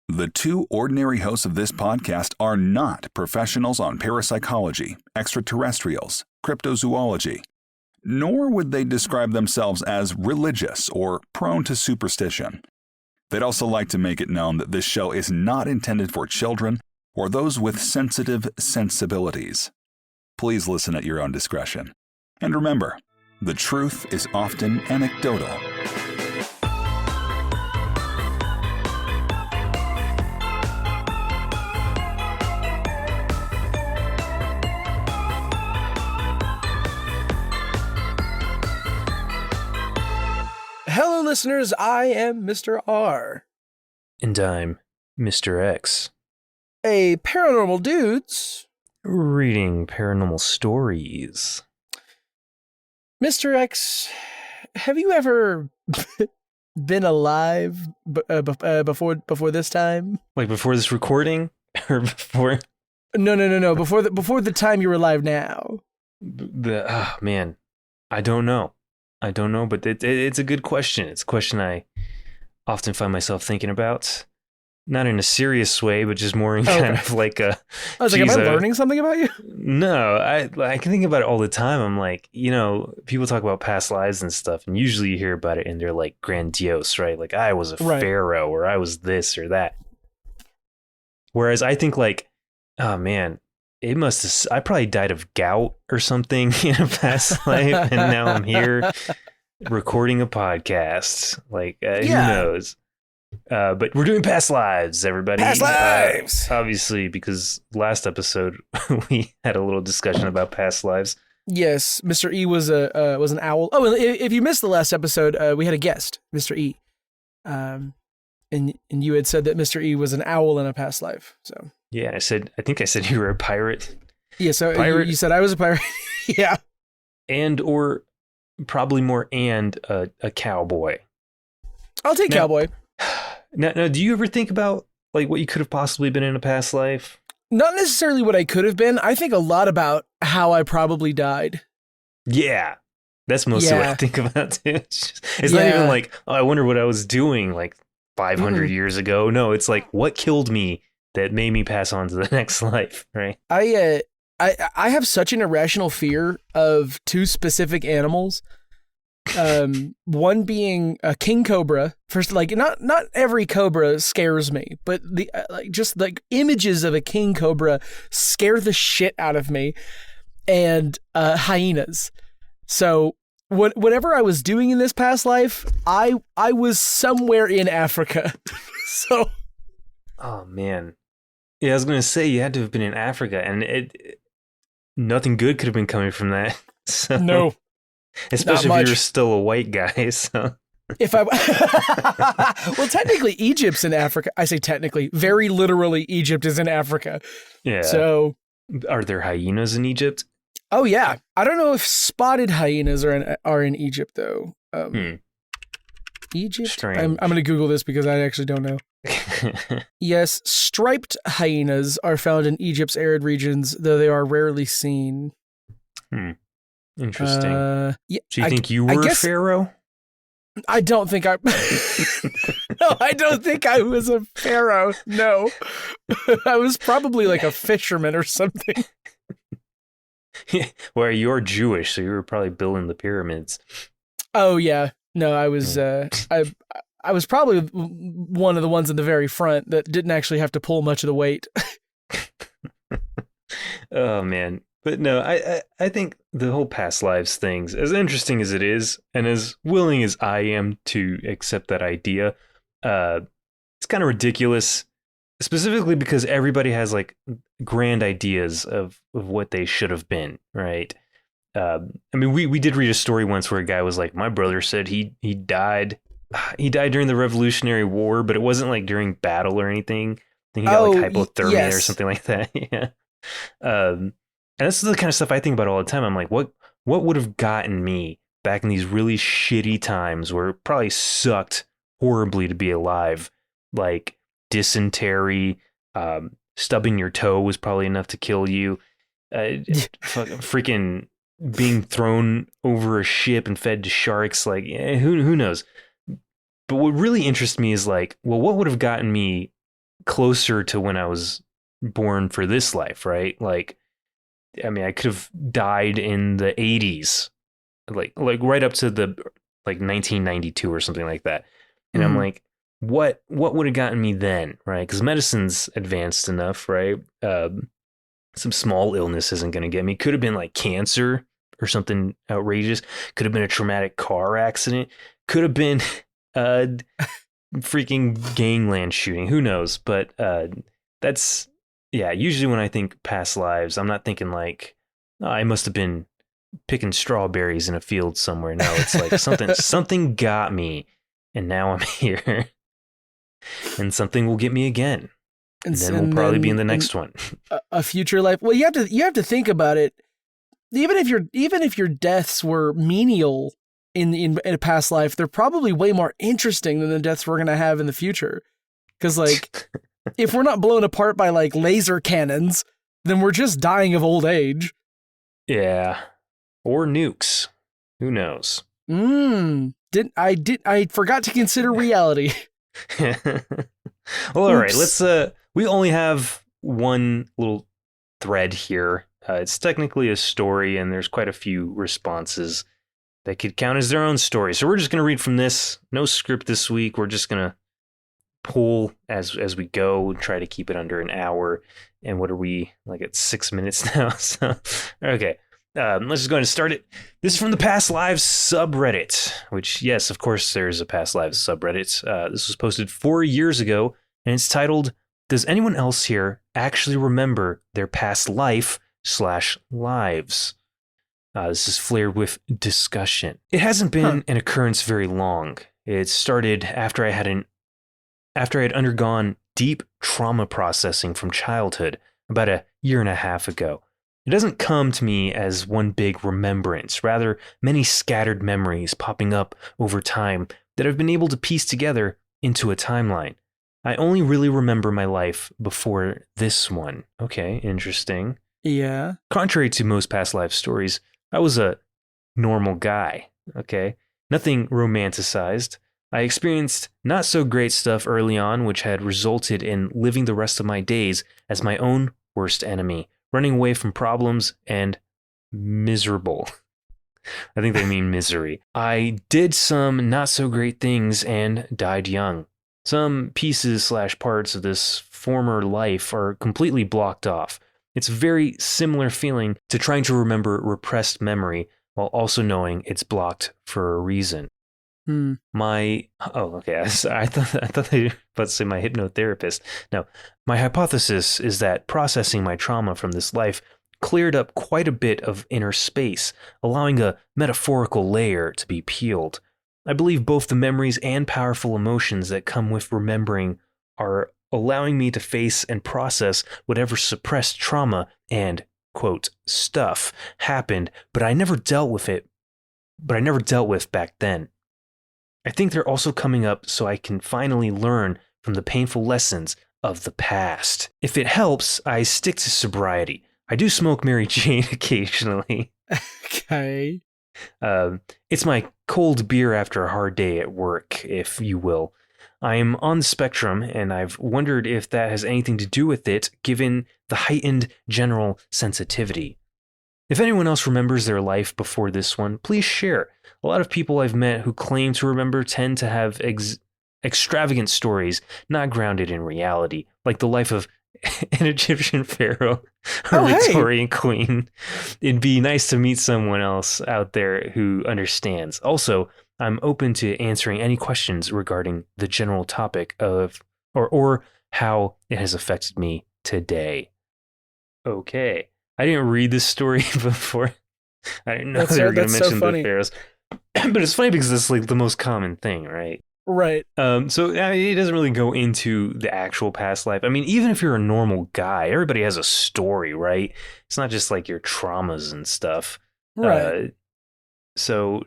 The two ordinary hosts of this podcast are not professionals on parapsychology, extraterrestrials, cryptozoology, nor would they describe themselves as religious or prone to superstition. They'd also like to make it known that this show is not intended for children or those with sensitive sensibilities. Please listen at your own discretion. And remember, the truth is often anecdotal. Hello, listeners. I am Mr. R. And I'm Mr. X. A Paranormal Dudes. Reading paranormal stories. Mr. X, have you ever been alive before this time? Like before this recording? Or before? No. Before the time you're alive now. Man, I don't know. But it's a good question. It's a question I often find myself thinking about. Not in a serious way, but just more in kind of like a... I was like, am I learning something about you? No, I can think about it all the time. I'm like, people talk about past lives and stuff, and usually you hear about it and they're like grandiose, right? Like, I was a pharaoh, or I was this or that. Whereas I think like, oh man, I probably died of gout or something in a past life, and now I'm here recording a podcast. Like, who knows? But we're doing past lives, everybody. Past lives! Obviously, because last episode we had a little discussion about past lives. Yes, Mr. E was an owl. Oh, and if you missed the last episode, we had a guest, Mr. E. And you had said that Mr. E was an owl in a past life. So yeah, I think I said you were a pirate. Yeah, so you said I was a pirate. Yeah. And or probably more a cowboy. I'll take cowboy. Now, do you ever think about like what you could have possibly been in a past life? Not necessarily what I could have been. I think a lot about how I probably died. Yeah. That's mostly what I think about too. It's not even like, oh, I wonder what I was doing like 500 years ago. No, it's like what killed me that made me pass on to the next life, right? I have such an irrational fear of two specific animals. One being a king cobra. First, like not every cobra scares me, but the just like images of a king cobra scare the shit out of me, and hyenas. So whatever I was doing in this past life, I was somewhere in Africa. So, oh man, yeah, I was gonna say you had to have been in Africa, and nothing good could have been coming from that. So. No. Especially if you're still a white guy. So if I well, technically Egypt's in Africa. I say technically, very literally, Egypt is in Africa. Yeah. So are there hyenas in Egypt? Oh yeah. I don't know if spotted hyenas are in Egypt though. Egypt. Strange. I'm going to Google this because I actually don't know. Yes, striped hyenas are found in Egypt's arid regions, though they are rarely seen. Interesting. Yeah, do you think you were a pharaoh? I don't think I... No, I don't think I was a pharaoh. No. I was probably like a fisherman or something. Well, you're Jewish, so you were probably building the pyramids. Oh, yeah. No, I was... I was probably one of the ones in the very front that didn't actually have to pull much of the weight. Oh, man. But no, I think the whole past lives things, as interesting as it is, and as willing as I am to accept that idea, it's kind of ridiculous, specifically because everybody has like grand ideas of what they should have been, right? I mean, we did read a story once where a guy was like, my brother said he died during the Revolutionary War, but it wasn't like during battle or anything. I think he got like hypothermia or something like that. Yeah. And this is the kind of stuff I think about all the time. I'm like, what would have gotten me back in these really shitty times where it probably sucked horribly to be alive? Like dysentery, stubbing your toe was probably enough to kill you. Freaking being thrown over a ship and fed to sharks. Like, who knows? But what really interests me is like, well, what would have gotten me closer to when I was born for this life, right? Like, I mean, I could have died in the 80s, like right up to the like 1992 or something like that. And I'm like, what would have gotten me then, right? Because medicine's advanced enough, right? Some small illness isn't going to get me. Could have been like cancer or something outrageous. Could have been a traumatic car accident. Could have been freaking gangland shooting. Who knows? But that's, yeah, usually when I think past lives, I'm not thinking like, oh, I must have been picking strawberries in a field somewhere. No, it's like something got me, and now I'm here. And something will get me again. And then we'll probably be in the next one. A future life. Well, you have to think about it. Even if your deaths were menial in a past life, they're probably way more interesting than the deaths we're gonna have in the future. Because like, if we're not blown apart by like laser cannons, then we're just dying of old age. Yeah, or nukes. Who knows? I forgot to consider reality. Well, all right. Let's. We only have one little thread here. It's technically a story, and there's quite a few responses that could count as their own story. So we're just gonna read from this. No script this week. We're just gonna pull as we go and try to keep it under an hour. And what are we like at 6 minutes now? So okay. Let's just go ahead and start it. This is from the Past Lives subreddit, which, yes, of course, there's a Past Lives subreddit. This was posted 4 years ago, and it's titled, "Does anyone else here actually remember their past life/lives?" This is flared with discussion. It hasn't been an occurrence very long. It started after I had undergone deep trauma processing from childhood about a year and a half ago. It doesn't come to me as one big remembrance, rather many scattered memories popping up over time that I've been able to piece together into a timeline. I only really remember my life before this one. Okay, interesting. Yeah. Contrary to most past life stories, I was a normal guy, okay? Nothing romanticized. I experienced not so great stuff early on, which had resulted in living the rest of my days as my own worst enemy, running away from problems and miserable. I think they mean misery. I did some not so great things and died young. Some pieces/parts of this former life are completely blocked off. It's a very similar feeling to trying to remember repressed memory while also knowing it's blocked for a reason. I thought they were about to say my hypnotherapist. No, my hypothesis is that processing my trauma from this life cleared up quite a bit of inner space, allowing a metaphorical layer to be peeled. I believe both the memories and powerful emotions that come with remembering are allowing me to face and process whatever suppressed trauma and, quote, stuff happened, but I never dealt with back then. I think they're also coming up so I can finally learn from the painful lessons of the past. If it helps, I stick to sobriety. I do smoke Mary Jane occasionally. Okay. It's my cold beer after a hard day at work, if you will. I'm on the spectrum, and I've wondered if that has anything to do with it, given the heightened general sensitivity. If anyone else remembers their life before this one, please share. A lot of people I've met who claim to remember tend to have extravagant stories not grounded in reality, like the life of an Egyptian pharaoh or Victorian queen. It'd be nice to meet someone else out there who understands. Also, I'm open to answering any questions regarding the general topic of or how it has affected me today. Okay. I didn't read this story before. I didn't know they were going to mention the pharaohs. But it's funny because it's like the most common thing, right? Right. So it doesn't really go into the actual past life. I mean, even if you're a normal guy, everybody has a story, right? It's not just like your traumas and stuff. Right. So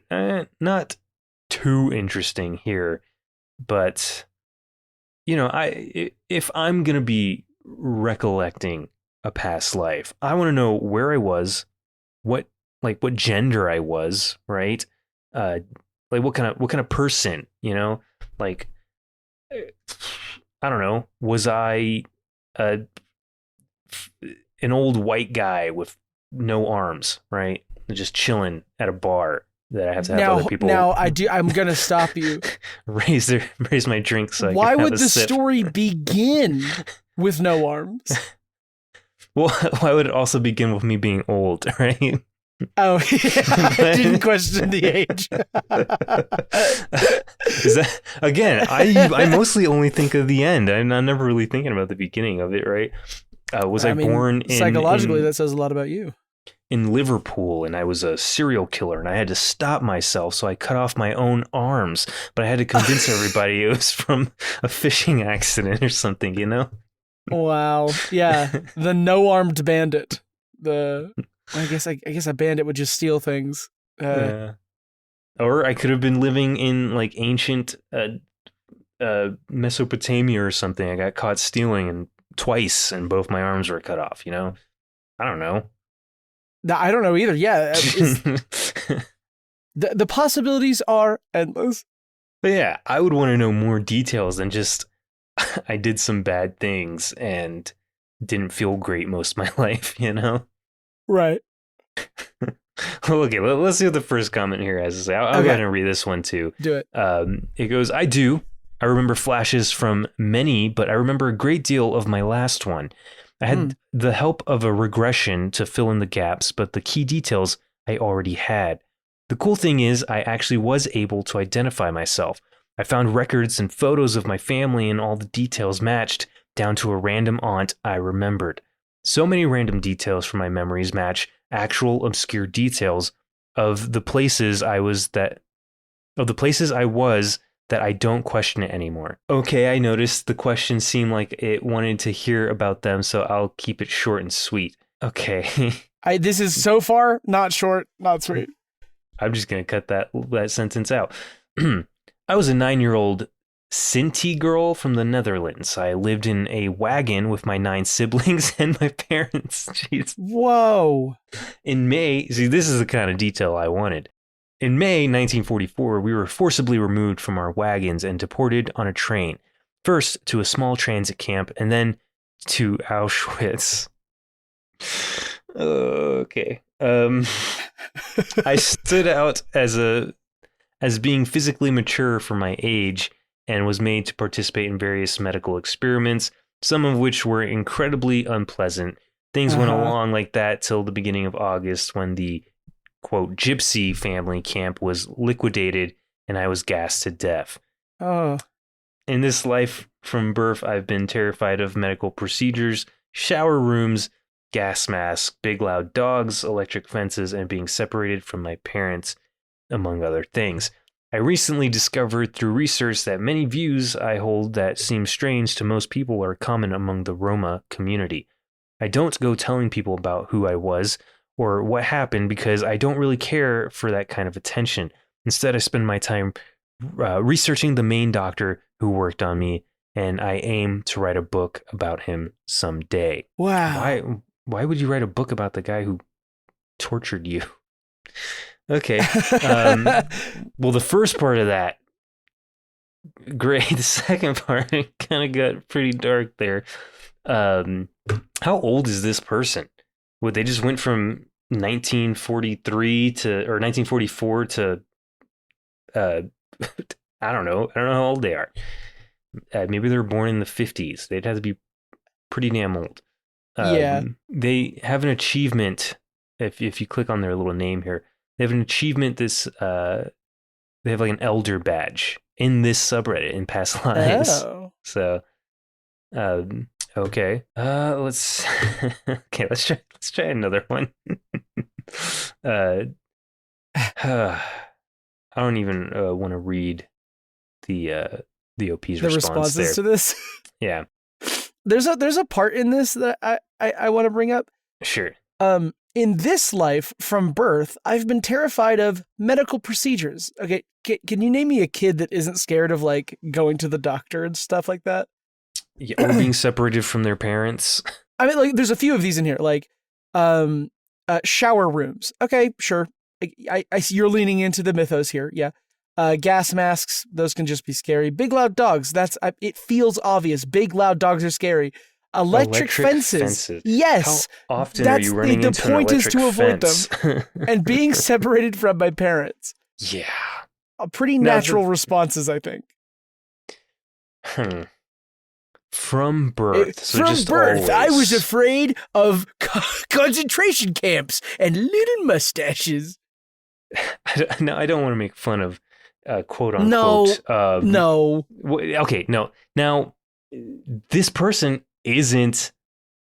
not too interesting here, but you know, if I'm going to be recollecting a past life, I want to know where I was, what gender I was, right? Like what kind of person, you know? Like I don't know, was I a, an old white guy with no arms, right? Just chilling at a bar that I have to have other people Now I'm gonna stop you. raise my drink so Why I can have would a the sip. story begin with no arms? Well, why would it also begin with me being old, right? Oh, yeah, I didn't question the age. Is that again? I mostly only think of the end. I'm never really thinking about the beginning of it, right? Was I born in psychologically? That says a lot about you. In Liverpool, and I was a serial killer, and I had to stop myself, so I cut off my own arms. But I had to convince everybody it was from a fishing accident or something, you know? Wow. Yeah, the no-armed bandit. I guess a bandit would just steal things. Or I could have been living in like ancient Mesopotamia or something. I got caught stealing twice, and both my arms were cut off. You know, I don't know. I don't know either. Yeah, the possibilities are endless. But yeah, I would want to know more details than just I did some bad things and didn't feel great most of my life. You know. Right. Well, okay, let's see what the first comment here has to say. I'll go ahead and read this one too. Do it. It goes, I remember flashes from many, but I remember a great deal of my last one. I had the help of a regression to fill in the gaps, but the key details I already had. The cool thing is I actually was able to identify myself. I found records and photos of my family, and all the details matched down to a random aunt I remembered. So many random details from my memories match actual obscure details of the places I was that I don't question it anymore. Okay, I noticed the question seemed like it wanted to hear about them, so I'll keep it short and sweet. Okay. This is so far not short, not sweet. I'm just going to cut that sentence out. I was a 9-year-old Sinti girl from the Netherlands. I lived in a wagon with my 9 siblings and my parents. Jeez. Whoa. In May, see, this is the kind of detail I wanted. In May 1944, we were forcibly removed from our wagons and deported on a train, first to a small transit camp and then to Auschwitz. Okay. I stood out as being physically mature for my age and was made to participate in various medical experiments, some of which were incredibly unpleasant. Things went along like that till the beginning of August, when the, quote, gypsy family camp was liquidated and I was gassed to death. Oh. In this life from birth, I've been terrified of medical procedures, shower rooms, gas masks, big loud dogs, electric fences, and being separated from my parents, among other things. I recently discovered through research that many views I hold that seem strange to most people are common among the Roma community. I don't go telling people about who I was or what happened because I don't really care for that kind of attention. Instead, I spend my time researching the main doctor who worked on me, and I aim to write a book about him someday. Wow. Why would you write a book about the guy who tortured you? Okay. Well, the first part of that, great. The second part kind of got pretty dark there. How old is this person? Would they just went from 1943 or 1944 to I don't know. I don't know how old they are. Maybe they were born in the 50s. They'd have to be pretty damn old. Yeah. They have an achievement. If you click on their little name here, they have an achievement. They have like an elder badge in this subreddit in past lives. Oh. So, okay. Let's try another one. I don't even want to read the OP's response there. To this. Yeah. There's a part in this that I want to bring up. Sure. In this life from birth, I've been terrified of medical procedures. Okay, can you name me a kid that isn't scared of like going to the doctor and stuff like that? Yeah, or being separated from their parents. I mean, like, there's a few of these in here, like, shower rooms. Okay, sure. I see you're leaning into the mythos here. Yeah. Gas masks, those can just be scary. Big loud dogs, it feels obvious. Big loud dogs are scary. Electric fences. Yes. How often are you running into an electric fence? The point is to avoid them. And being separated from my parents. Yeah. Pretty natural responses, I think. From birth. From birth, I was afraid of concentration camps and little mustaches. I don't want to make fun of quote unquote. No. Okay, no. Now, this person isn't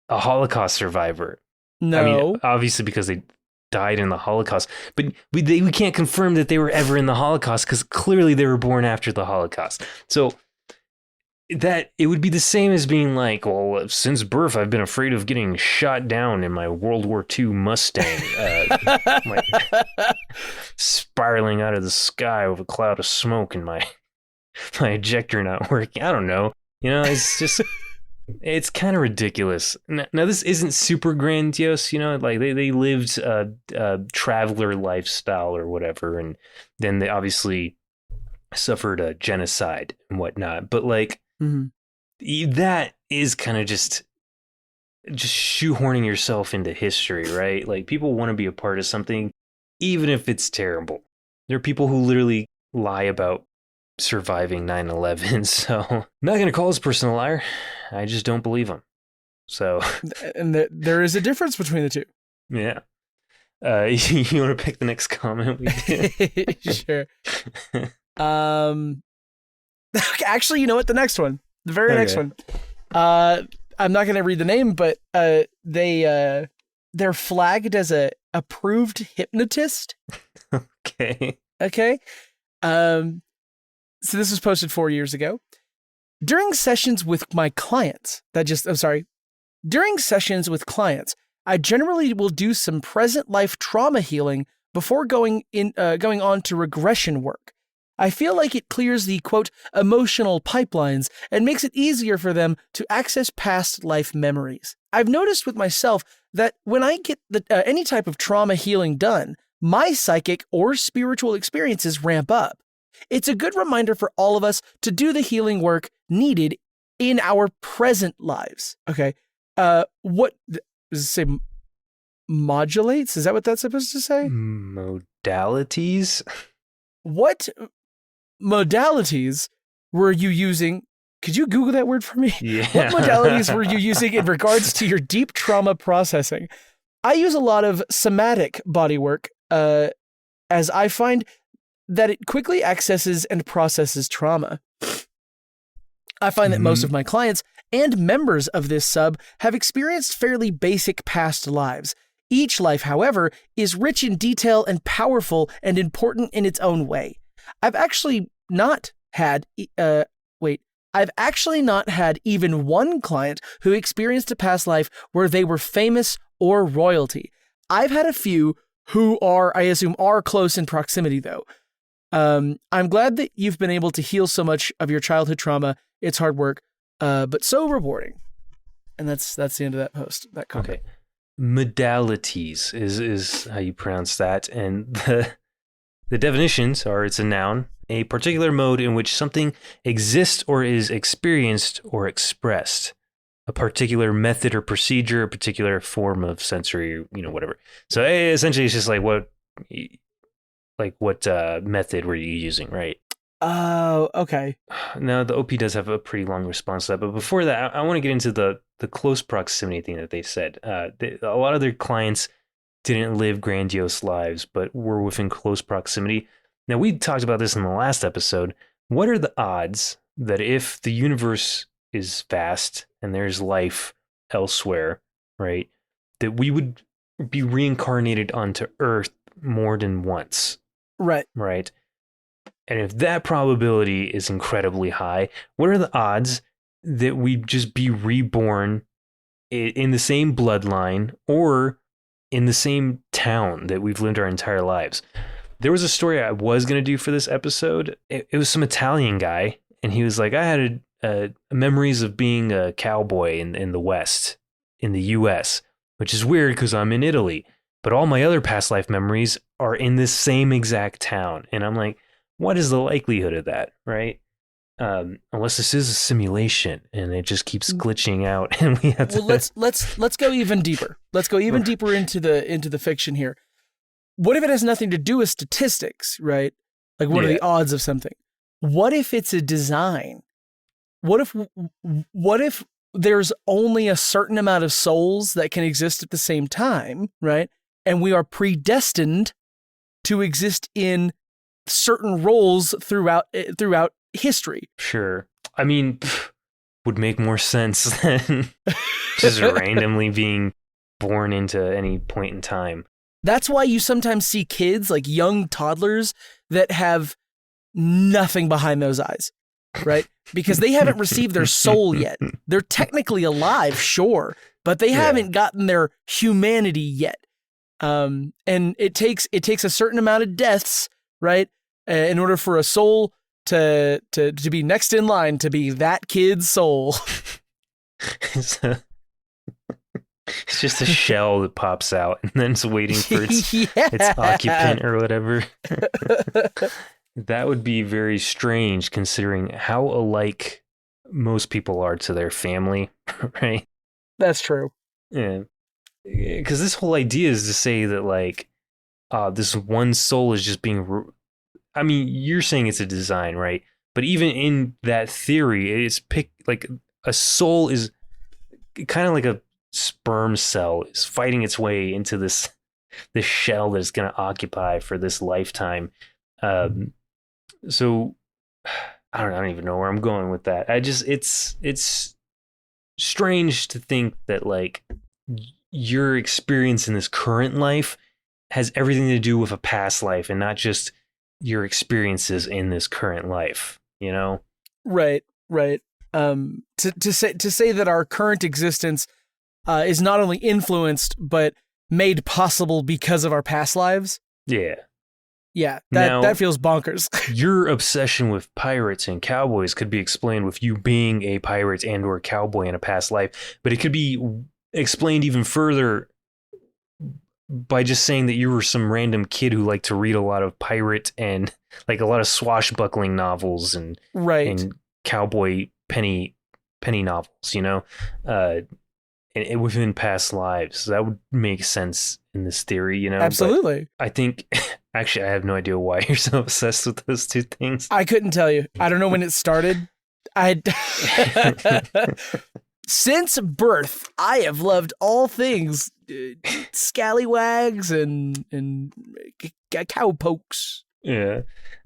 a Holocaust survivor. No. I mean, obviously because they died in the Holocaust, but we can't confirm that they were ever in the Holocaust because clearly they were born after the Holocaust. So that it would be the same as being like, well, since birth, I've been afraid of getting shot down in my World War II Mustang, spiraling out of the sky with a cloud of smoke and my ejector not working. I don't know. It's just, it's kind of ridiculous. Now, this isn't super grandiose, like they lived a traveler lifestyle or whatever, and then they obviously suffered a genocide and whatnot. But like, that is kind of just shoehorning yourself into history, right? Like, people want to be a part of something, even if it's terrible. There are people who literally lie about surviving 9/11, so I'm not going to call this person a liar. I just don't believe him. So, and there is a difference between the two. Yeah. You want to pick the next comment we did? Sure. Actually, you know what? The next one, the very next one. I'm not going to read the name, but they're flagged as a approved hypnotist. Okay. So this was posted 4 years ago. During sessions with clients, I generally will do some present life trauma healing before going on to regression work. I feel like it clears the, quote, emotional pipelines and makes it easier for them to access past life memories. I've noticed with myself that when I get any type of trauma healing done, my psychic or spiritual experiences ramp up. It's a good reminder for all of us to do the healing work needed in our present lives. Okay. What does it say? Modulates? Is that what that's supposed to say? Modalities? What modalities were you using? Could you Google that word for me? Yeah. What modalities were you using in regards to your deep trauma processing? I use a lot of somatic bodywork, as I find that it quickly accesses and processes trauma. I find that most of my clients and members of this sub have experienced fairly basic past lives. Each life, however, is rich in detail and powerful and important in its own way. I've actually not had even one client who experienced a past life where they were famous or royalty. I've had a few who I assume are close in proximity, though. I'm glad that you've been able to heal so much of your childhood trauma. It's hard work, but so rewarding. And that's the end of that post, that comment. Okay. Modalities is how you pronounce that. And the definitions are, it's a noun, a particular mode in which something exists or is experienced or expressed, a particular method or procedure, a particular form of sensory, whatever. So essentially it's just like what method were you using, right? Oh, okay. Now, the OP does have a pretty long response to that, but before that, I want to get into the close proximity thing that they said. A lot of their clients didn't live grandiose lives, but were within close proximity. Now, we talked about this in the last episode. What are the odds that if the universe is vast and there's life elsewhere, right, that we would be reincarnated onto Earth more than once? Right. Right. And if that probability is incredibly high, what are the odds that we'd just be reborn in the same bloodline or in the same town that we've lived our entire lives? There was a story I was going to do for this episode. It was some Italian guy, and he was like, I had memories of being a cowboy in the West, in the US, which is weird because I'm in Italy. But all my other past life memories are in this same exact town. And I'm like, what is the likelihood of that, right? Unless this is a simulation and it just keeps glitching out, and we have to. Well, let's go even deeper. Let's go even deeper into the fiction here. What if it has nothing to do with statistics, right? Like, what are the odds of something? What if it's a design? What if there's only a certain amount of souls that can exist at the same time, right? And we are predestined to exist in certain roles throughout history. Sure. I mean, would make more sense than just randomly being born into any point in time. That's why you sometimes see kids, like young toddlers, that have nothing behind those eyes, right? Because they haven't received their soul yet. They're technically alive, sure, but they haven't gotten their humanity yet. And it takes a certain amount of deaths, right, in order for a soul to be next in line to be that kid's soul. It's just a shell that pops out and then it's waiting for its occupant or whatever. That would be very strange considering how alike most people are to their family, right? That's true. Yeah. Because this whole idea is to say that, like, this one soul is just being... I mean, you're saying it's a design, right? But even in that theory, it's like a soul is kind of like a sperm cell is fighting its way into this shell that it's going to occupy for this lifetime. So I don't even know where I'm going with that. It's strange to think that, like, your experience in this current life has everything to do with a past life and not just your experiences in this current life, you know? Right. To say that our current existence is not only influenced but made possible because of our past lives. Yeah. Yeah, that feels bonkers. Your obsession with pirates and cowboys could be explained with you being a pirate and or cowboy in a past life, but it could be explained even further by just saying that you were some random kid who liked to read a lot of pirate and like a lot of swashbuckling novels and cowboy penny novels, you know, and within past lives. That would make sense in this theory, you know. Absolutely. But I think actually I have no idea why you're so obsessed with those two things. I couldn't tell you. I don't know when it started. Since birth, I have loved all things scallywags and cowpokes. Yeah.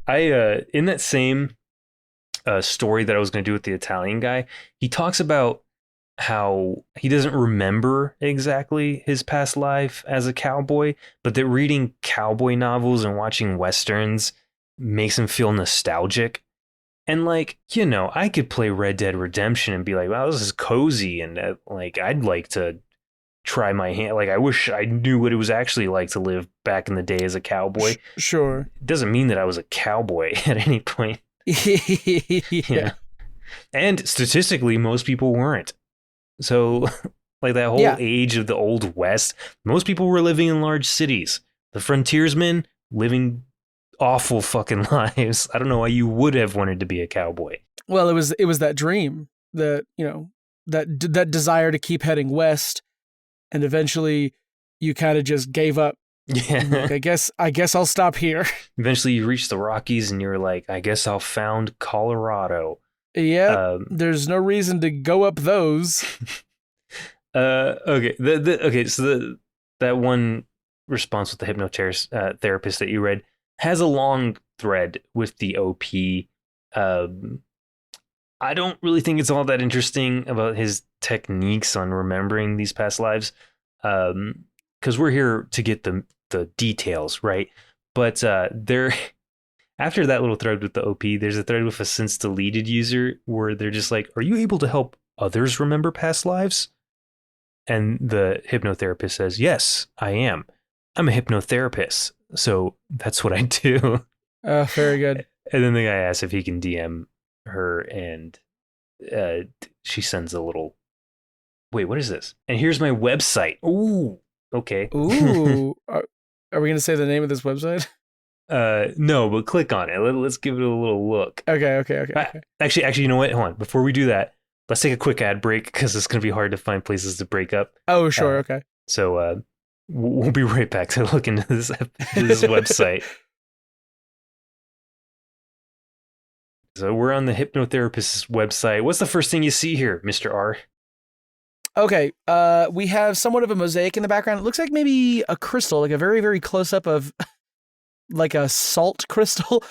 I in that same story that I was going to do with the Italian guy, he talks about how he doesn't remember exactly his past life as a cowboy, but that reading cowboy novels and watching Westerns makes him feel nostalgic. And, like, you know, I could play Red Dead Redemption and be like, wow, this is cozy. And like, I'd like to try my hand. Like, I wish I knew what it was actually like to live back in the day as a cowboy. Sure. It doesn't mean that I was a cowboy at any point. Yeah. And statistically, most people weren't. So, like, that whole age of the Old West, most people were living in large cities. The frontiersmen living awful fucking lives. I don't know why you would have wanted to be a cowboy. Well, it was that dream, that, you know, that desire to keep heading west, and eventually you kind of just gave up. Yeah. Like, I guess I'll stop here. Eventually you reach the Rockies and you're like, I guess I'll found Colorado. Yeah, there's no reason to go up those. Okay. So that one response with the hypnotherapist that you read has a long thread with the OP. I don't really think it's all that interesting about his techniques on remembering these past lives, because we're here to get the details, right? But there. After that little thread with the OP, there's a thread with a since deleted user where they're just like, are you able to help others remember past lives? And the hypnotherapist says, yes, I am. I'm a hypnotherapist. So that's what I do. Oh, very good. And then the guy asks if he can DM her, and she sends a little, wait, what is this? And here's my website. Ooh, okay. Ooh. Are we going to say the name of this website? No, but click on it. Let's give it a little look. Okay. Actually, you know what? Hold on. Before we do that, let's take a quick ad break because it's going to be hard to find places to break up. Oh, sure. Okay. So we'll be right back to look into this website. So we're on the hypnotherapist's website. What's the first thing you see here, Mr. R? Okay. We have somewhat of a mosaic in the background. It looks like maybe a crystal, like a very, very close up of like a salt crystal.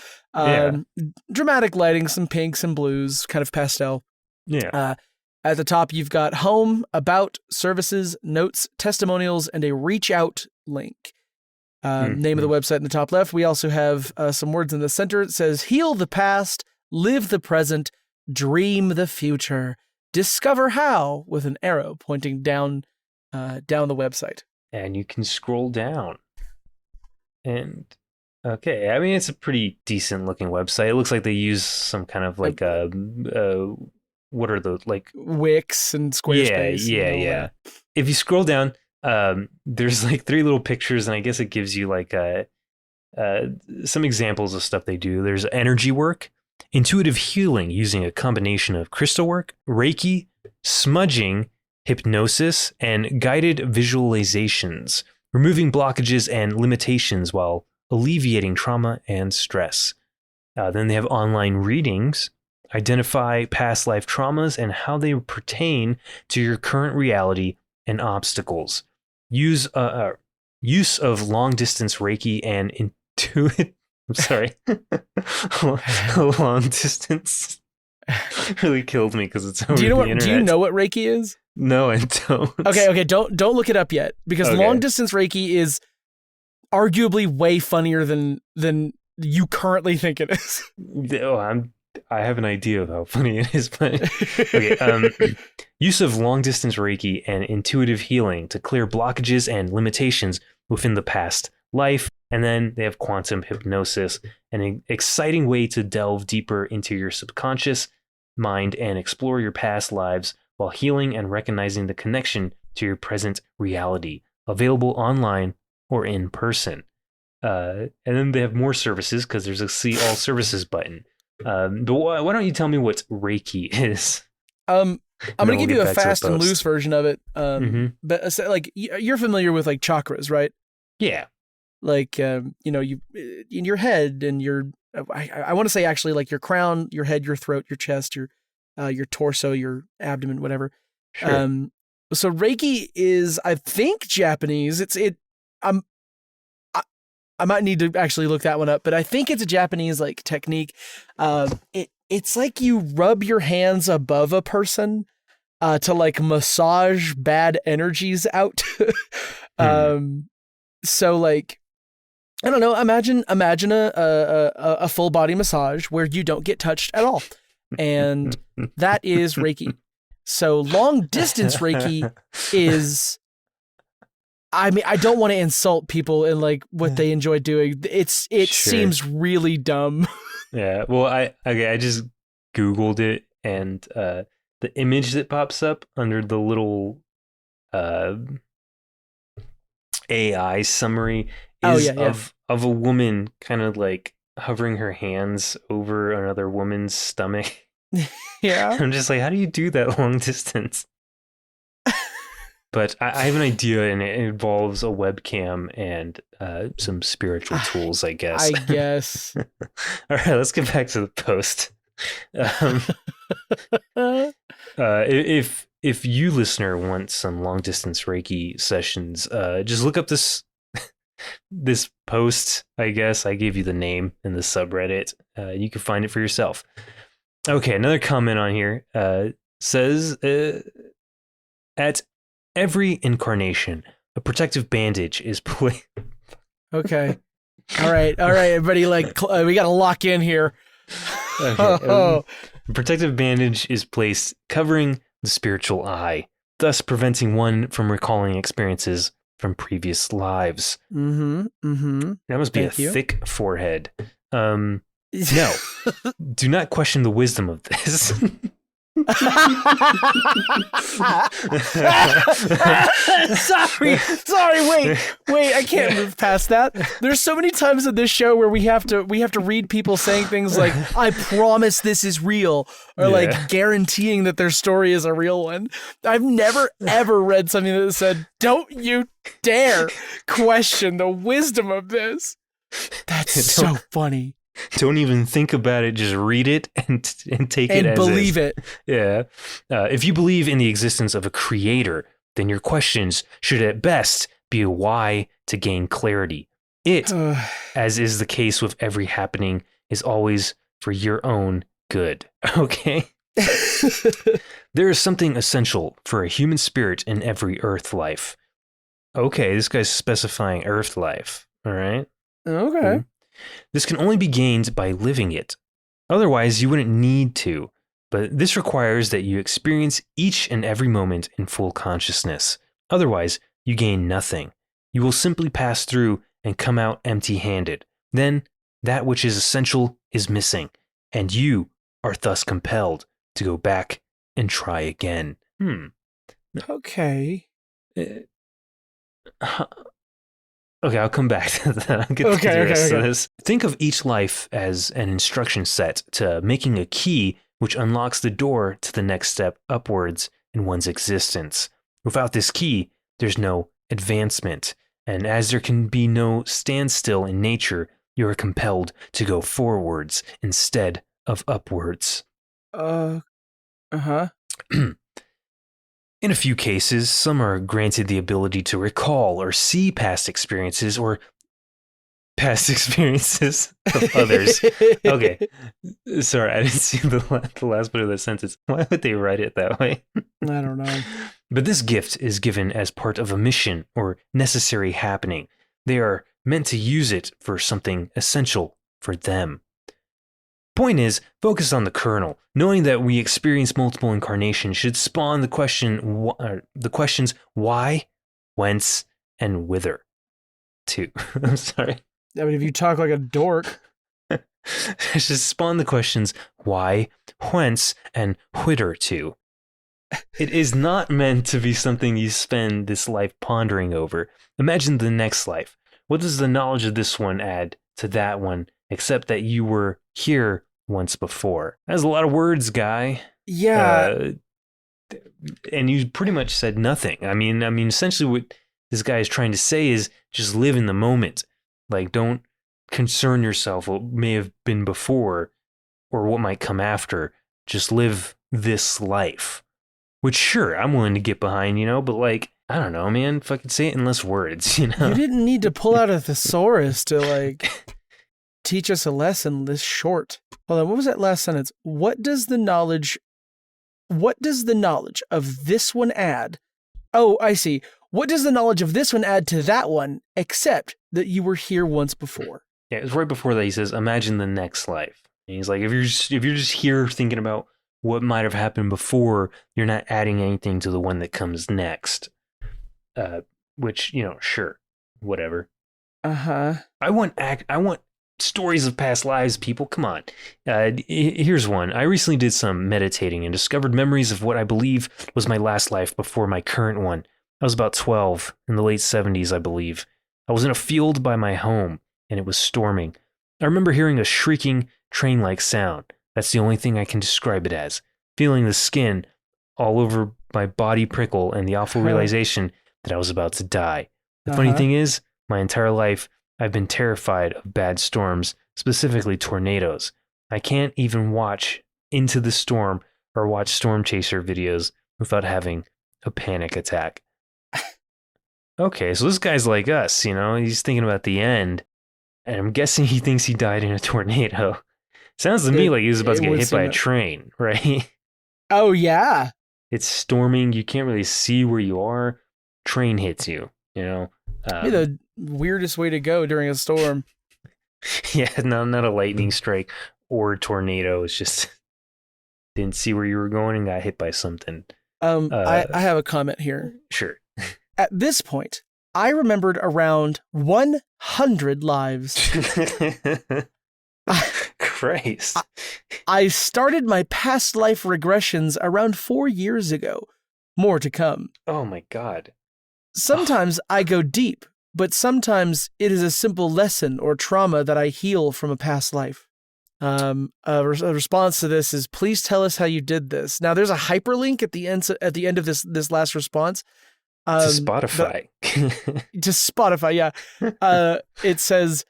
Dramatic lighting, some pinks and blues, kind of pastel. Yeah. At the top, you've got home, about, services, notes, testimonials, and a reach out link. Name of the website in the top left. We also have some words in the center. It says, heal the past, live the present, dream the future, discover how, with an arrow pointing down the website. And you can scroll down. And okay, I mean, it's a pretty decent looking website. It looks like they use some kind of like what are the like Wix and Squarespace? Yeah. If you scroll down, there's like 3 little pictures, and I guess it gives you like some examples of stuff they do. There's energy work, intuitive healing using a combination of crystal work, Reiki, smudging, hypnosis, and guided visualizations, removing blockages and limitations while alleviating trauma and stress. Then they have online readings, identify past life traumas and how they pertain to your current reality and obstacles. Use of long distance Reiki and intuitive. I'm sorry, long distance really killed me because it's over the internet. Do you know what Reiki is? No, I don't. Okay. Don't look it up yet because long distance Reiki is arguably way funnier than you currently think it is. Oh, I have an idea of how funny it is, but okay. Use of long distance Reiki and intuitive healing to clear blockages and limitations within the past life. And then they have quantum hypnosis, an exciting way to delve deeper into your subconscious mind and explore your past lives while healing and recognizing the connection to your present reality. Available online or in person. And then they have more services because there's a see all services button. But why don't you tell me what Reiki is? I'm going to give you a fast and loose version of it. But like you're familiar with like chakras, right? Yeah. Like you in your head and I want to say actually like your crown, your head, your throat, your chest, your torso, your abdomen, whatever. Sure. So Reiki is, I think, Japanese. I might need to actually look that one up, but I think it's a Japanese like technique. It's like you rub your hands above a person to like massage bad energies out. So like, I don't know. Imagine a full body massage where you don't get touched at all, and that is Reiki. So long distance Reiki is. I mean, I don't want to insult people and like what they enjoy doing. It seems really dumb. Yeah. Well, I just Googled it, and the image that pops up under the little AI summary is of a woman kind of like hovering her hands over another woman's stomach. Yeah. I'm just like, how do you do that long distance? But I have an idea, and it involves a webcam and some spiritual tools, I guess. I guess. All right, let's get back to the post. If you, listener, want some long distance Reiki sessions, just look up this post. I guess I gave you the name in the subreddit. You can find it for yourself. Okay, another comment on here says at every incarnation, a protective bandage is placed. Okay. All right, everybody. Like, we got to lock in here. Okay. A protective bandage is placed covering the spiritual eye, thus preventing one from recalling experiences from previous lives. That must be thick forehead. No, do not question the wisdom of this. Sorry, wait, I can't move past that. There's so many times in this show where we have to read people saying things like, I promise this is real, or like guaranteeing that their story is a real one. I've never ever read something that said, don't you dare question the wisdom of this. That's so funny. Don't even think about it. Just read it and take it as believe is. it. Yeah. If you believe in the existence of a creator, then your questions should at best be a why to gain clarity. It, as is the case with every happening, is always for your own good. Okay? There is something essential for a human spirit in every earth life. Okay, this guy's specifying earth life. All right? Okay. Mm-hmm. This can only be gained by living it. Otherwise, you wouldn't need to. But this requires that you experience each and every moment in full consciousness. Otherwise, you gain nothing. You will simply pass through and come out empty-handed. Then, that which is essential is missing, and you are thus compelled to go back and try again. Okay. Okay, I'll come back to that. I'll get to the rest of this. Think of each life as an instruction set to making a key which unlocks the door to the next step upwards in one's existence. Without this key, there's no advancement. And as there can be no standstill in nature, you are compelled to go forwards instead of upwards. Uh-huh. In a few cases, some are granted the ability to recall or see past experiences or past experiences of others. Okay. Sorry, I didn't see the last bit of the sentence. Why would they write it that way? I don't know. But this gift is given as part of a mission or necessary happening. They are meant to use it for something essential for them. Point is, focus on the kernel. Knowing that we experience multiple incarnations should spawn the questions why, whence, and whither. Too. I'm sorry. I mean, if you talk like a dork. It should spawn the questions why, whence, and whither to. It is not meant to be something you spend this life pondering over. Imagine the next life. What does the knowledge of this one add to that one, except that you were here once before? That's a lot of words, guy. Yeah. And you pretty much said nothing. I mean, essentially what this guy is trying to say is just live in the moment. Like, don't concern yourself what may have been before or what might come after. Just live this life. Which, sure, I'm willing to get behind, but like, I don't know, man. Fucking say it in less words, You didn't need to pull out a thesaurus to, like, teach us a lesson this short. Hold on, what was that last sentence? What does the knowledge of this one add? Oh, I see. What does the knowledge of this one add to that one, except that you were here once before? Yeah, it's right before that he says, imagine the next life. And he's like, if you're just here thinking about what might have happened before, you're not adding anything to the one that comes next. Which, sure, whatever. Uh-huh. I want stories of past lives, people. Come on. Here's one. I recently did some meditating and discovered memories of what I believe was my last life before my current one. I was about 12, in the late 70s, I believe. I was in a field by my home, and it was storming. I remember hearing a shrieking, train-like sound. That's the only thing I can describe it as. Feeling the skin all over my body prickle and the awful realization that I was about to die. The funny thing is, my entire life, I've been terrified of bad storms, specifically tornadoes. I can't even watch Into the Storm or watch Storm Chaser videos without having a panic attack. Okay, so this guy's like us, he's thinking about the end, and I'm guessing he thinks he died in a tornado. Sounds to me like he was about to get hit by a train, right? Oh, yeah. It's storming, you can't really see where you are, train hits you, Be the weirdest way to go during a storm. Yeah, not a lightning strike or a tornado. It's just didn't see where you were going and got hit by something. I have a comment here. Sure. At this point, I remembered around 100 lives. Christ. I started my past life regressions around 4 years ago. More to come. Oh my God. Sometimes I go deep, but sometimes it is a simple lesson or trauma that I heal from a past life. A response to this is, please tell us how you did this. Now, there's a hyperlink at the end of this last response. To Spotify. To Spotify, yeah. It says,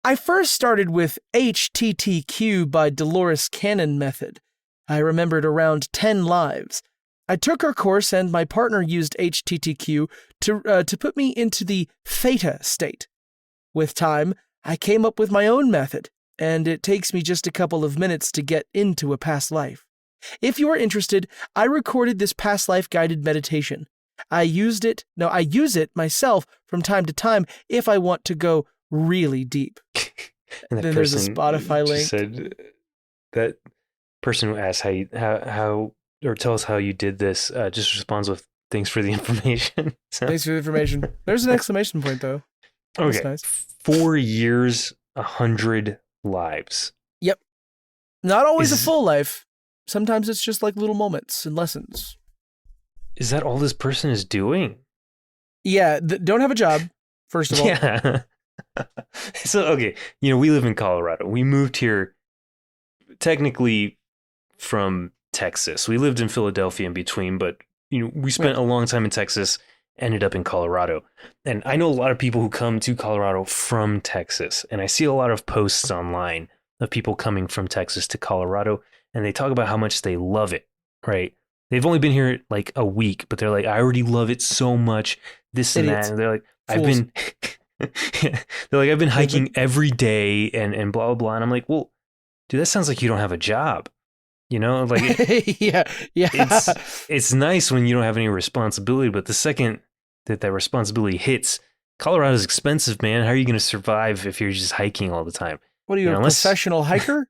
I first started with HTTQ by Dolores Cannon method. I remembered around 10 lives. I took her course and my partner used HTTQ to put me into the theta state. With time, I came up with my own method, and it takes me just a couple of minutes to get into a past life. If you are interested, I recorded this past life guided meditation. I use it myself from time to time if I want to go really deep. And then there's a Spotify link. Said that person who asked how or tell us how you did this just responds with thanks for the information. So. Thanks for the information. There's an exclamation point though. Okay. That's nice. 4 years, 100 lives. Yep. Not always a full life. Sometimes it's just like little moments and lessons. Is that all this person is doing? Yeah. Don't have a job, first of all. Yeah. So, okay. We live in Colorado. We moved here technically from Texas. We lived in Philadelphia in between, but we spent a long time in Texas, ended up in Colorado. And I know a lot of people who come to Colorado from Texas, and I see a lot of posts online of people coming from Texas to Colorado, and they talk about how much they love it, right? They've only been here like a week, but they're like, I already love it so much, this and that. And they're like, I've been hiking every day and blah, blah, blah. And I'm like, well, dude, that sounds like you don't have a job. Like yeah. It's nice when you don't have any responsibility, but the second that responsibility hits, Colorado's expensive, man. How are you going to survive if you're just hiking all the time? What are you, a professional hiker?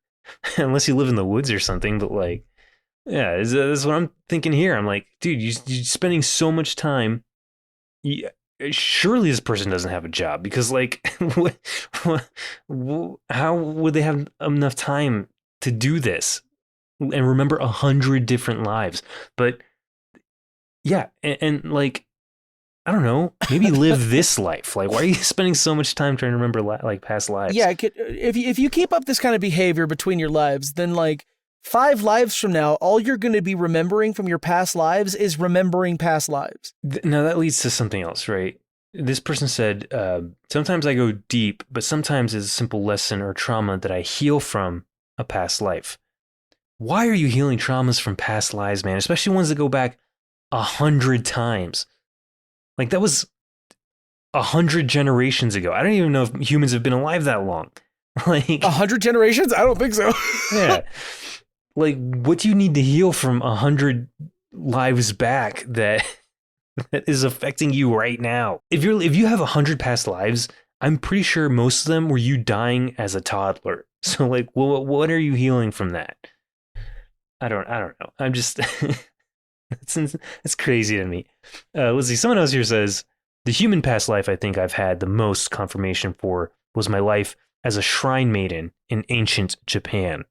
Unless you live in the woods or something, but like, yeah, this is what I'm thinking here. I'm like, dude, you're spending so much time. Surely this person doesn't have a job because, like, how would they have enough time to do this and remember 100 different lives? But yeah, and like, I don't know, maybe live this life. Like, why are you spending so much time trying to remember like past lives? Yeah, if you keep up this kind of behavior between your lives, then like 5 lives from now, all you're going to be remembering from your past lives is remembering past lives. Now that leads to something else, right? This person said, sometimes I go deep, but sometimes it's a simple lesson or trauma that I heal from a past life. Why are you healing traumas from past lives, man? Especially ones that go back 100 times. Like that was 100 generations ago. I don't even know if humans have been alive that long. Like 100 generations? I don't think so. Yeah. Like, what do you need to heal from 100 lives back that is affecting you right now? If you have 100 past lives, I'm pretty sure most of them were you dying as a toddler. So, like, what are you healing from that? I don't know. I'm just it's crazy to me. Let's see. Someone else here says the human past life I think I've had the most confirmation for was my life as a shrine maiden in ancient Japan.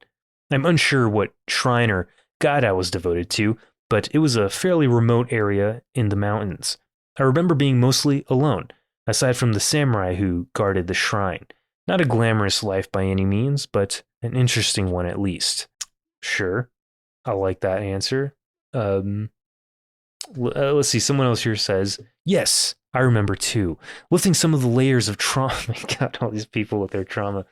I'm unsure what shrine or god I was devoted to, but it was a fairly remote area in the mountains. I remember being mostly alone, aside from the samurai who guarded the shrine. Not a glamorous life by any means, but an interesting one at least. Sure, I like that answer. Let's see, someone else here says, yes, I remember too. Lifting some of the layers of trauma. Oh my God, all these people with their trauma.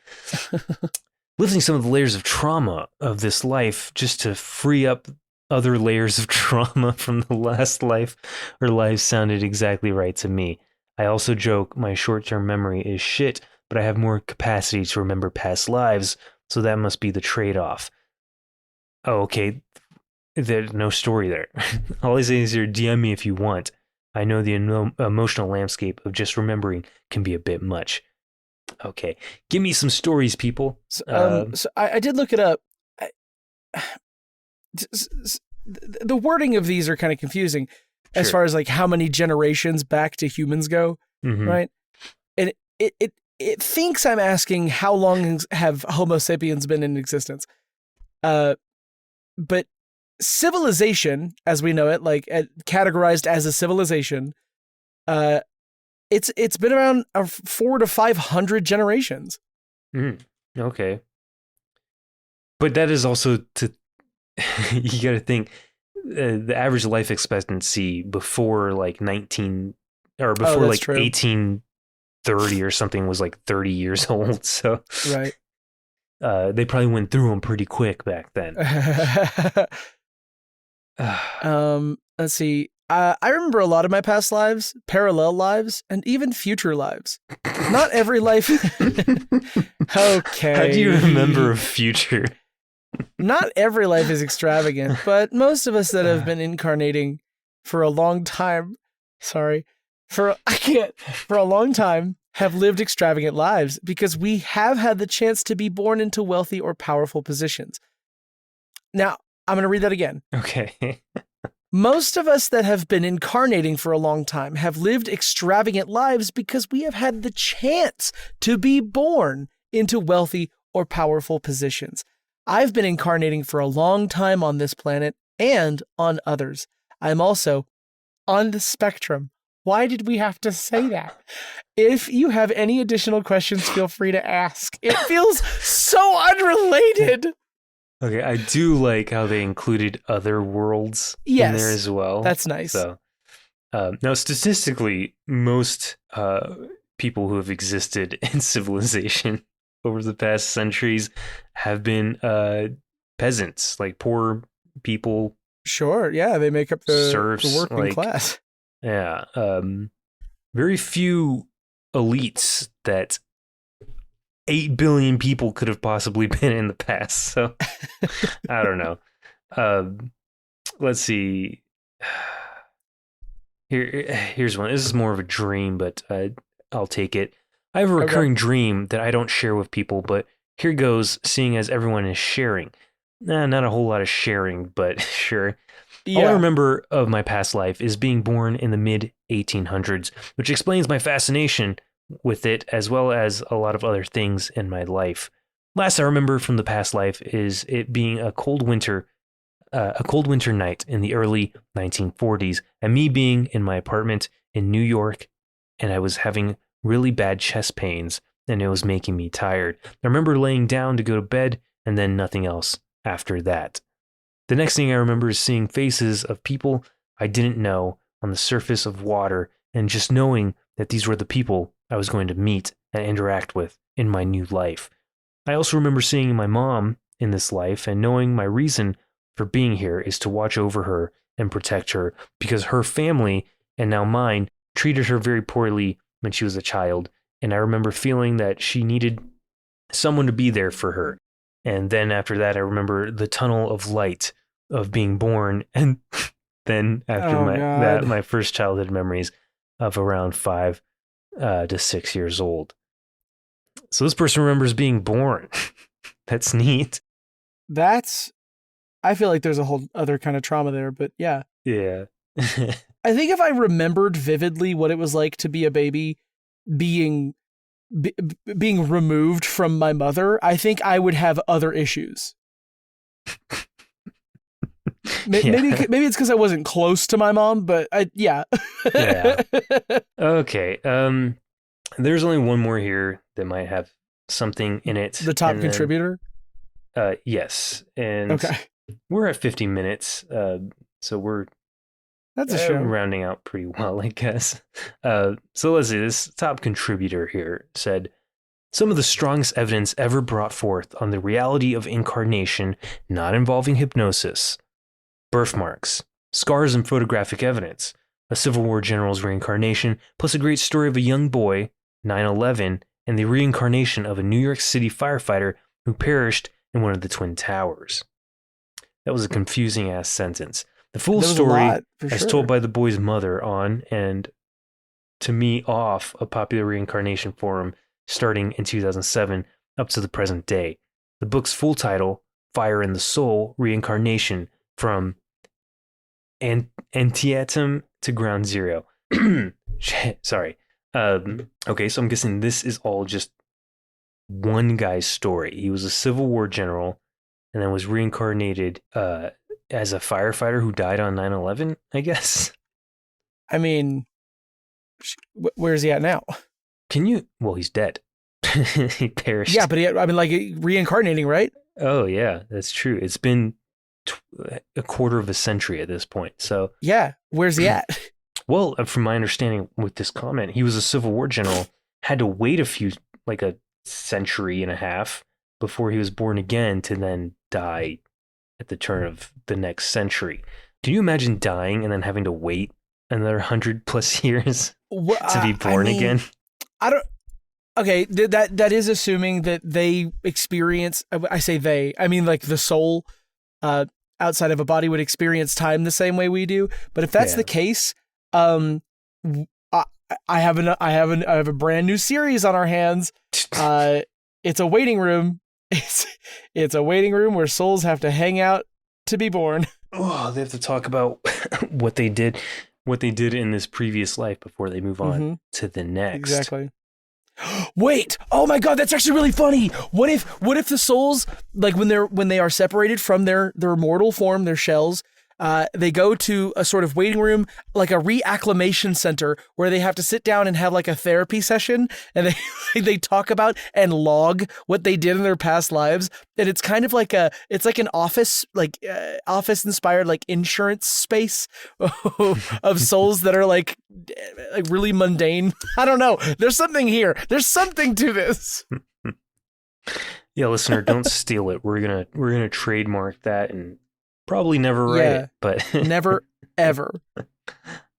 Lifting some of the layers of trauma of this life just to free up other layers of trauma from the last life or lives sounded exactly right to me. I also joke my short-term memory is shit, but I have more capacity to remember past lives, so that must be the trade-off. Oh, okay. There's no story there. All I say is here, DM me if you want. I know the emotional landscape of just remembering can be a bit much. Okay, give me some stories, people. So I did look it up. The wording of these are kind of confusing as far as like how many generations back to humans go, right? And it thinks I'm asking how long have Homo sapiens been in existence. But civilization, as we know it, like categorized as a civilization, it's been around 400 to 500 generations. Okay. But that is also you got to think the average life expectancy before like 1830 or something was like 30 years old. So right. They probably went through them pretty quick back then. Let's see. I remember a lot of my past lives, parallel lives, and even future lives. Not every life. Okay. How do you remember a future? Not every life is extravagant, but most of us that have been incarnating for a long time, for a long time, have lived extravagant lives because we have had the chance to be born into wealthy or powerful positions. Now, I'm going to read that again. Okay. Most of us that have been incarnating for a long time have lived extravagant lives because we have had the chance to be born into wealthy or powerful positions. I've been incarnating for a long time on this planet and on others. I'm also on the spectrum. Why did we have to say that? If you have any additional questions, feel free to ask. It feels so unrelated. Okay, I do like how they included other worlds in there as well. That's nice. So, now, statistically, most people who have existed in civilization over the past centuries have been peasants, like poor people. Sure, yeah, they make up the serfs, working class. Yeah, very few elites that 8 billion people could have possibly been in the past. So I don't know. Let's see. Here's one. This is more of a dream, but I'll take it. I have a recurring dream that I don't share with people, but here goes, seeing as everyone is sharing. Not a whole lot of sharing, but sure. Yeah. All I remember of my past life is being born in the mid-1800s, which explains my fascination with it, as well as a lot of other things in my life. Last I remember from the past life is it being a cold winter night in the early 1940s, and me being in my apartment in New York, and I was having really bad chest pains, and it was making me tired. I remember laying down to go to bed, and then nothing else after that. The next thing I remember is seeing faces of people I didn't know on the surface of water, and just knowing that these were the people I was going to meet and interact with in my new life. I also remember seeing my mom in this life and knowing my reason for being here is to watch over her and protect her, because her family, and now mine, treated her very poorly when she was a child, and I remember feeling that she needed someone to be there for her. And then after that, I remember the tunnel of light of being born, and then after my first childhood memories of around 5 to 6 years old. So this person remembers being born. That's neat. I feel like there's a whole other kind of trauma there, but yeah. Yeah. I think if I remembered vividly what it was like to be a baby, being removed from my mother, I think I would have other issues. Maybe it's because I wasn't close to my mom, but yeah. Yeah. Okay. There's only one more here that might have something in it. The top contributor? Yes. And okay. We're at 50 minutes, so we're that's a show. Rounding out pretty well, I guess. So let's see, this top contributor here said, some of the strongest evidence ever brought forth on the reality of incarnation not involving hypnosis. Birthmarks, scars and photographic evidence, a Civil War general's reincarnation, plus a great story of a young boy, 9/11, and the reincarnation of a New York City firefighter who perished in one of the Twin Towers. That was a confusing-ass sentence. The full story, as told by the boy's mother on, and to me off, a popular reincarnation forum starting in 2007 up to the present day. The book's full title, Fire in the Soul, Reincarnation, from Antietam to Ground Zero. Sorry. Okay, so I'm guessing this is all just one guy's story. He was a Civil War general and then was reincarnated as a firefighter who died on 9/11, I guess. I mean, where's he at now? Well, he's dead. He perished. Yeah, but like reincarnating, right? Oh, yeah, that's true. It's been a quarter of a century at this point. So, yeah, where's he at? Well, from my understanding with this comment, he was a Civil War general, had to wait like a century and a half before he was born again to then die at the turn of the next century. Can you imagine dying and then having to wait another 100+ years to be born again? I don't. Okay, that is assuming that they experience. I say they. I mean, like the soul outside of a body would experience time the same way we do. But if that's the case, I have a brand new series on our hands. It's a waiting room. It's a waiting room where souls have to hang out to be born. Oh, they have to talk about what they did in this previous life before they move on to the next. Exactly. Wait! Oh my God, that's actually really funny. What if the souls, like when they are separated from their mortal form, their shells, they go to a sort of waiting room, like a reacclimation center, where they have to sit down and have like a therapy session, and they talk about and log what they did in their past lives, and it's kind of like it's like an office inspired like insurance space of souls that are like really mundane. I don't know. There's something here. There's something to this. Yeah, listener, don't steal it. We're gonna trademark that and probably never write it, but never ever.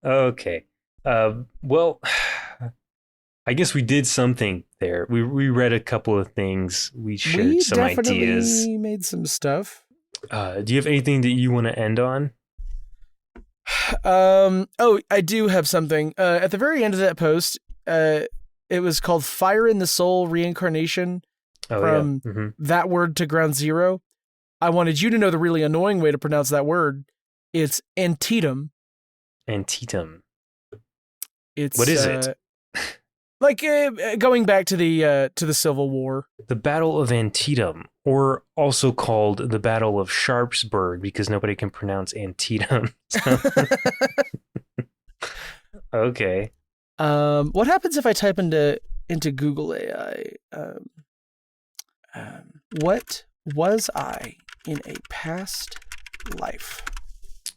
Okay. Well, I guess we did something there. We read a couple of things. We shared some ideas. We made some stuff. Do you have anything that you want to end on? Oh, I do have something. At the very end of that post, it was called "Fire in the Soul Reincarnation." From that word to ground zero. I wanted you to know the really annoying way to pronounce that word. It's Antietam. Antietam. What is it? Like going back to the Civil War. The Battle of Antietam, or also called the Battle of Sharpsburg, because nobody can pronounce Antietam. Okay. What happens if I type into Google AI? What was I in a past life?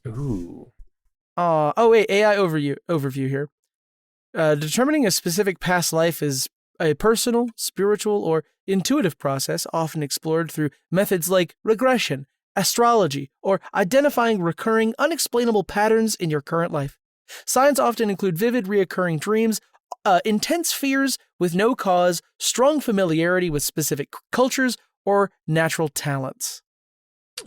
Ooh. Oh wait, AI overview here. Determining a specific past life is a personal, spiritual, or intuitive process often explored through methods like regression, astrology, or identifying recurring, unexplainable patterns in your current life. Signs often include vivid, reoccurring dreams, intense fears with no cause, strong familiarity with specific cultures, or natural talents.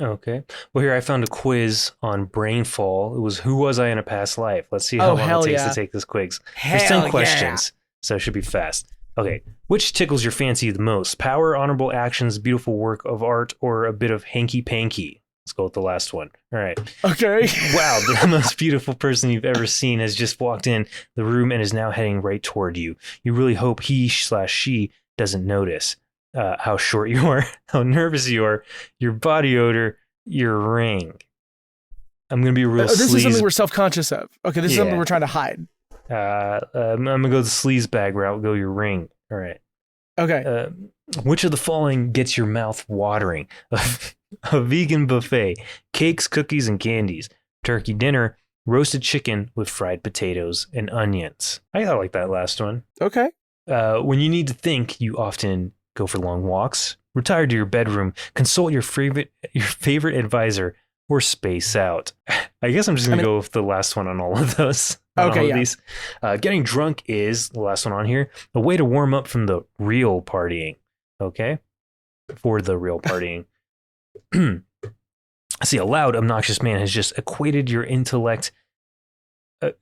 Okay. Well, here I found a quiz on Brainfall. It was who was I in a past life? Let's see how long it takes to take this quiz. There's 10 questions, so it should be fast. Okay. Which tickles your fancy the most? Power, honorable actions, beautiful work of art, or a bit of hanky-panky? Let's go with the last one. All right. Okay. Wow, the most beautiful person you've ever seen has just walked in the room and is now heading right toward you. You really hope he/she doesn't notice how short you are, how nervous you are, your body odor, your ring. I'm going to be real This is something we're self-conscious of. Okay, this is something we're trying to hide. I'm going to go the sleaze bag route, go your ring. All right. Okay. Which of the following gets your mouth watering? A vegan buffet, cakes, cookies, and candies, turkey dinner, roasted chicken with fried potatoes and onions. I like that last one. Okay. When you need to think, you often go for long walks, retire to your bedroom, consult your favorite advisor, or space out. I guess I'm just going to go with the last one on all of those. Okay, yeah. These. Getting drunk is, the last one on here, a way to warm up from the real partying. Okay? For the real partying. See, a loud, obnoxious man has just equated your intellect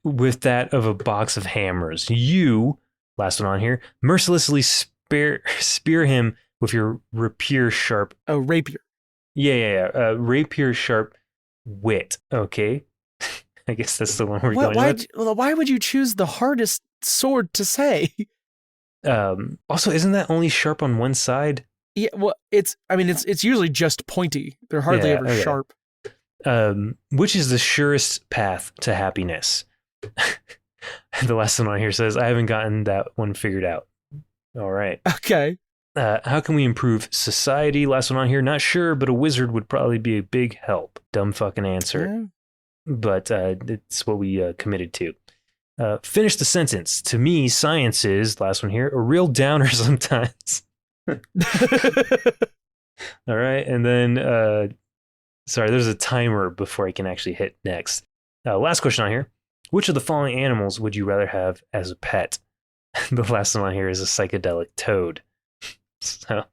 with that of a box of hammers. You, last one on here, mercilessly spear him with your rapier sharp. Oh, rapier. Yeah. Rapier sharp wit. Okay. I guess that's the one we're going with. Why would you choose the hardest sword to say? Also, isn't that only sharp on one side? Yeah, well, it's usually just pointy. They're hardly ever sharp. Which is the surest path to happiness? The last one on here says, I haven't gotten that one figured out. All right. Okay. How can we improve society? Last one on here, not sure, but a wizard would probably be a big help. Dumb fucking answer. Yeah. But it's what we committed to. Finish the sentence. To me, science is, last one here, a real downer sometimes. All right. And then, sorry, there's a timer before I can actually hit next. Last question on here. Which of the following animals would you rather have as a pet? The last one on here is a psychedelic toad. So,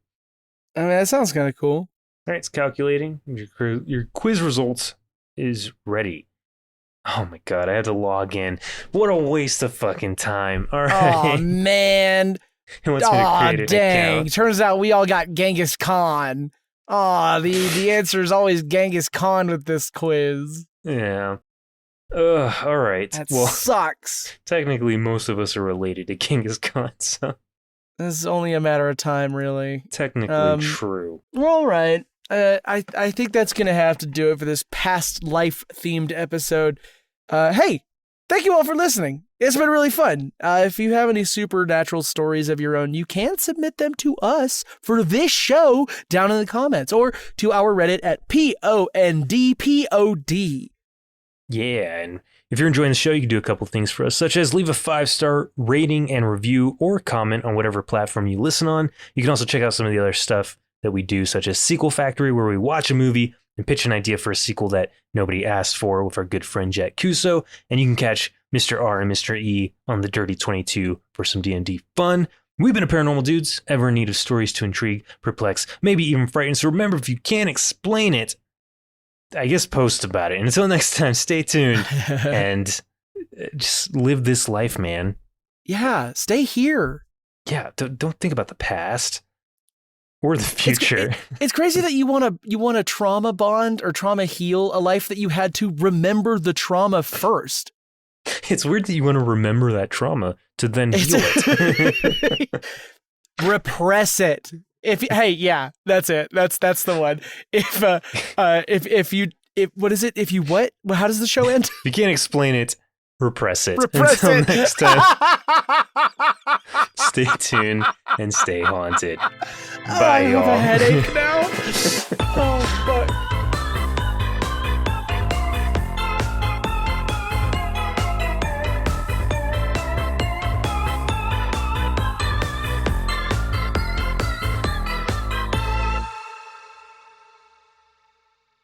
I mean, that sounds kind of cool. All right, it's calculating. Your quiz results is ready. Oh my god, I had to log in. What a waste of fucking time. All right. Oh man. It wants me to create an dang. account. Turns out we all got Genghis Khan. The answer is always Genghis Khan with this quiz. Yeah. All right. That well, sucks. technically, most of us are related to Genghis Khan, so This is only a matter of time, really. technically true. All right. I think that's going to have to do it for this past life themed episode. Hey, thank you all for listening. It's been really fun. If you have any supernatural stories of your own, you can submit them to us for this show down in the comments or to our Reddit at PONDPOD. Yeah, and if you're enjoying the show, you can do a couple things for us, such as leave a 5-star rating and review or comment on whatever platform you listen on. You can also check out some of the other stuff that we do, such as Sequel Factory, where we watch a movie and pitch an idea for a sequel that nobody asked for with our good friend Jack Cuso. And you can catch Mr. R and Mr. E on the Dirty 22 for some D&D fun. We've been a Paranormal Dudes, ever in need of stories to intrigue, perplex, maybe even frighten. So remember, if you can't explain it, I guess post about it. And until next time, stay tuned and just live this life, man. Yeah, stay here. Yeah, don't think about the past or the future. It's crazy that you want to trauma bond or trauma heal a life that you had to remember the trauma first. It's weird that you want to remember that trauma to then heal it. Repress it. Yeah, that's it. That's the one. If what is it? If you what? How does the show end? If you can't explain it, repress it. Repress Until it. next time, stay tuned and stay haunted. Bye, I y'all. have a headache now. Oh fuck.